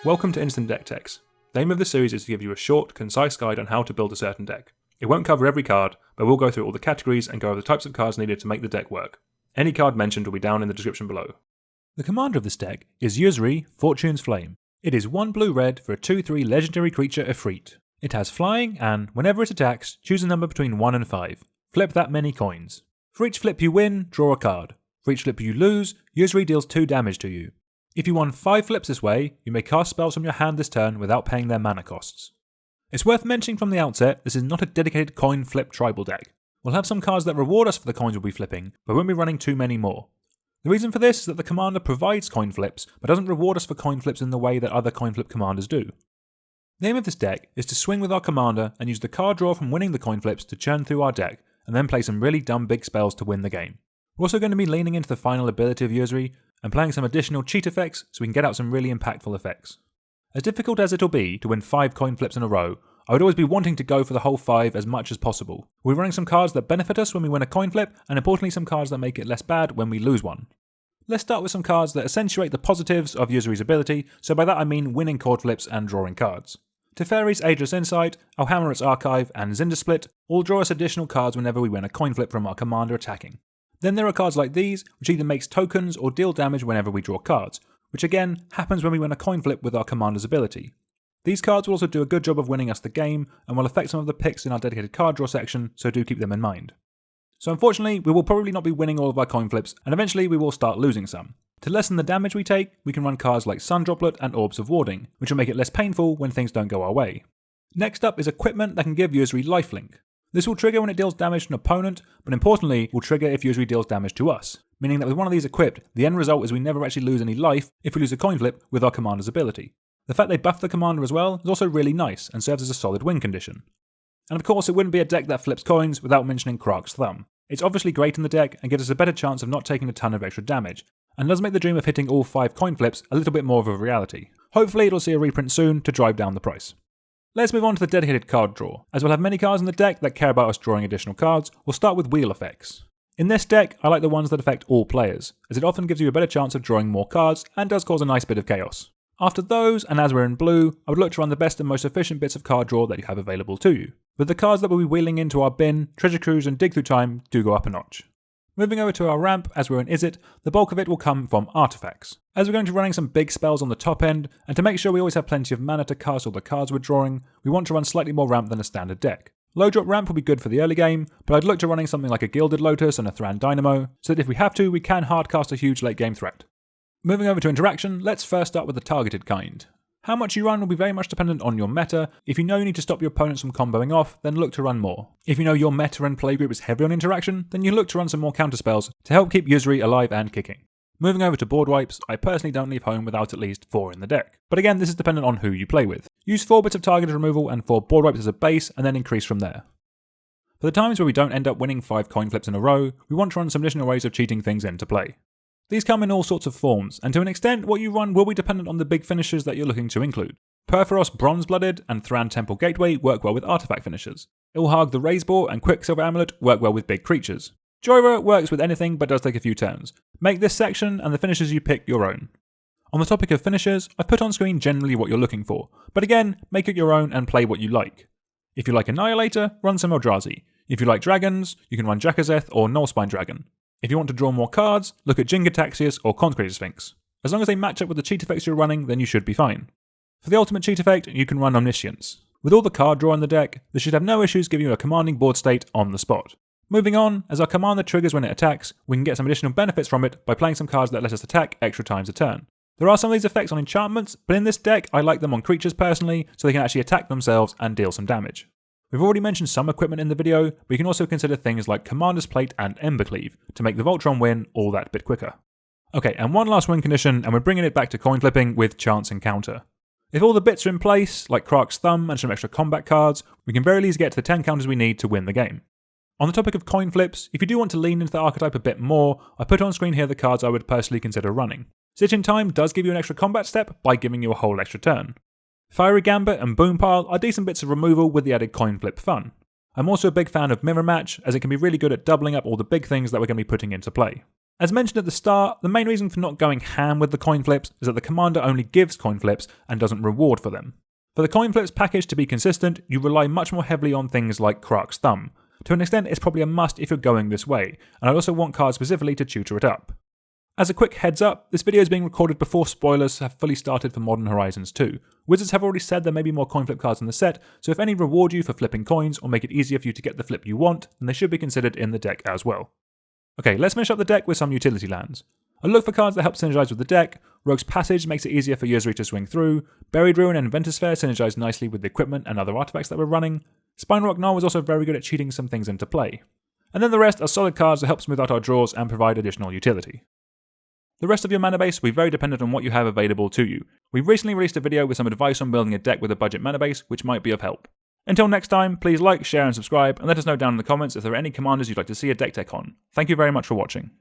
Welcome to Instant Deck Techs. The aim of this series is to give you a short, concise guide on how to build a certain deck. It won't cover every card, but we'll go through all the categories and go over the types of cards needed to make the deck work. Any card mentioned will be down in the description below. The commander of this deck is Yusri, Fortune's Flame. It is 1 blue-red for a 2/3 legendary creature Efreet. It has flying and, whenever it attacks, choose a number between 1 and 5. Flip that many coins. For each flip you win, draw a card. For each flip you lose, Yusri deals 2 damage to you. If you won 5 flips this way, you may cast spells from your hand this turn without paying their mana costs. It's worth mentioning from the outset, this is not a dedicated coin flip tribal deck. We'll have some cards that reward us for the coins we'll be flipping, but won't be running too many more. The reason for this is that the commander provides coin flips, but doesn't reward us for coin flips in the way that other coin flip commanders do. The aim of this deck is to swing with our commander and use the card draw from winning the coin flips to churn through our deck, and then play some really dumb big spells to win the game. We're also going to be leaning into the final ability of Yusri, and playing some additional cheat effects so we can get out some really impactful effects. As difficult as it'll be to win 5 coin flips in a row, I would always be wanting to go for the whole 5 as much as possible. We're running some cards that benefit us when we win a coin flip, and importantly some cards that make it less bad when we lose one. Let's start with some cards that accentuate the positives of Yusri's ability, so by that I mean winning cord flips and drawing cards. Teferi's Ageless Insight, Alhammarret's Archive, and Zndrsplt all draw us additional cards whenever we win a coin flip from our commander attacking. Then there are cards like these, which either makes tokens or deal damage whenever we draw cards, which again happens when we win a coin flip with our commander's ability. These cards will also do a good job of winning us the game, and will affect some of the picks in our dedicated card draw section, so do keep them in mind. So unfortunately, we will probably not be winning all of our coin flips, and eventually we will start losing some. To lessen the damage we take, we can run cards like Zndrsplt and Orbs of Warding, which will make it less painful when things don't go our way. Next up is equipment that can give Yusri lifelink. This will trigger when it deals damage to an opponent, but importantly will trigger if Yusri deals damage to us, meaning that with one of these equipped, the end result is we never actually lose any life if we lose a coin flip with our commander's ability. The fact they buff the commander as well is also really nice and serves as a solid win condition. And of course it wouldn't be a deck that flips coins without mentioning Krark's Thumb. It's obviously great in the deck and gives us a better chance of not taking a ton of extra damage, and does make the dream of hitting all 5 coin flips a little bit more of a reality. Hopefully it'll see a reprint soon to drive down the price. Let's move on to the dedicated card draw. As we'll have many cards in the deck that care about us drawing additional cards, we'll start with wheel effects. In this deck, I like the ones that affect all players, as it often gives you a better chance of drawing more cards and does cause a nice bit of chaos. After those, and as we're in blue, I would look to run the best and most efficient bits of card draw that you have available to you. But the cards that we'll be wheeling into our bin, Treasure Cruise and Dig Through Time do go up a notch. Moving over to our ramp, as we're in Izzet, the bulk of it will come from artifacts. As we're going to be running some big spells on the top end, and to make sure we always have plenty of mana to cast all the cards we're drawing, we want to run slightly more ramp than a standard deck. Low drop ramp will be good for the early game, but I'd look to running something like a Gilded Lotus and a Thran Dynamo, so that if we have to, we can hardcast a huge late game threat. Moving over to interaction, let's first start with the targeted kind. How much you run will be very much dependent on your meta. If you know you need to stop your opponents from comboing off, then look to run more. If you know your meta and playgroup is heavy on interaction, then you look to run some more counterspells to help keep Yusri alive and kicking. Moving over to board wipes, I personally don't leave home without at least 4 in the deck. But again, this is dependent on who you play with. Use 4 bits of targeted removal and 4 board wipes as a base, and then increase from there. For the times where we don't end up winning 5 coin flips in a row, we want to run some additional ways of cheating things into play. These come in all sorts of forms, and to an extent, what you run will be dependent on the big finishes that you're looking to include. Perforos Bronze-Blooded and Thran Temple Gateway work well with artifact finishers. Ilharg the Razeboar and Quicksilver Amulet work well with big creatures. Joyra works with anything but does take a few turns. Make this section and the finishes you pick your own. On the topic of finishers, I've put on screen generally what you're looking for, but again, make it your own and play what you like. If you like Annihilator, run some Eldrazi. If you like dragons, you can run Jakazeth or Nullspine Dragon. If you want to draw more cards, look at Jin-Gitaxias or Consecrated Sphinx. As long as they match up with the cheat effects you're running, then you should be fine. For the ultimate cheat effect, you can run Omniscience. With all the card draw in the deck, this should have no issues giving you a commanding board state on the spot. Moving on, as our commander triggers when it attacks, we can get some additional benefits from it by playing some cards that let us attack extra times a turn. There are some of these effects on enchantments, but in this deck I like them on creatures personally, so they can actually attack themselves and deal some damage. We've already mentioned some equipment in the video, but you can also consider things like Commander's Plate and Embercleave to make the Voltron win all that bit quicker. Okay, and one last win condition, and we're bringing it back to coin flipping with Chance Encounter. If all the bits are in place, like Krark's Thumb and some extra combat cards, we can very easily get to the 10 counters we need to win the game. On the topic of coin flips, if you do want to lean into the archetype a bit more, I put on screen here the cards I would personally consider running. Stitch in Time does give you an extra combat step by giving you a whole extra turn. Fiery Gambit and Boompile are decent bits of removal with the added coin flip fun. I'm also a big fan of Mirror Match, as it can be really good at doubling up all the big things that we're going to be putting into play. As mentioned at the start, the main reason for not going ham with the coin flips is that the commander only gives coin flips and doesn't reward for them. For the coin flips package to be consistent, you rely much more heavily on things like Krark's Thumb. To an extent, it's probably a must if you're going this way, and I also want cards specifically to tutor it up. As a quick heads up, this video is being recorded before spoilers have fully started for Modern Horizons 2. Wizards have already said there may be more coin flip cards in the set, so if any reward you for flipping coins or make it easier for you to get the flip you want, then they should be considered in the deck as well. Okay, let's finish up the deck with some utility lands. I look for cards that help synergize with the deck. Rogue's Passage makes it easier for Yusri to swing through. Buried Ruin and Inventor's Fair synergize nicely with the equipment and other artifacts that we're running. Spinerock Gnar was also very good at cheating some things into play. And then the rest are solid cards that help smooth out our draws and provide additional utility. The rest of your mana base will be very dependent on what you have available to you. We've recently released a video with some advice on building a deck with a budget mana base, which might be of help. Until next time, please like, share and subscribe, and let us know down in the comments if there are any commanders you'd like to see a deck tech on. Thank you very much for watching.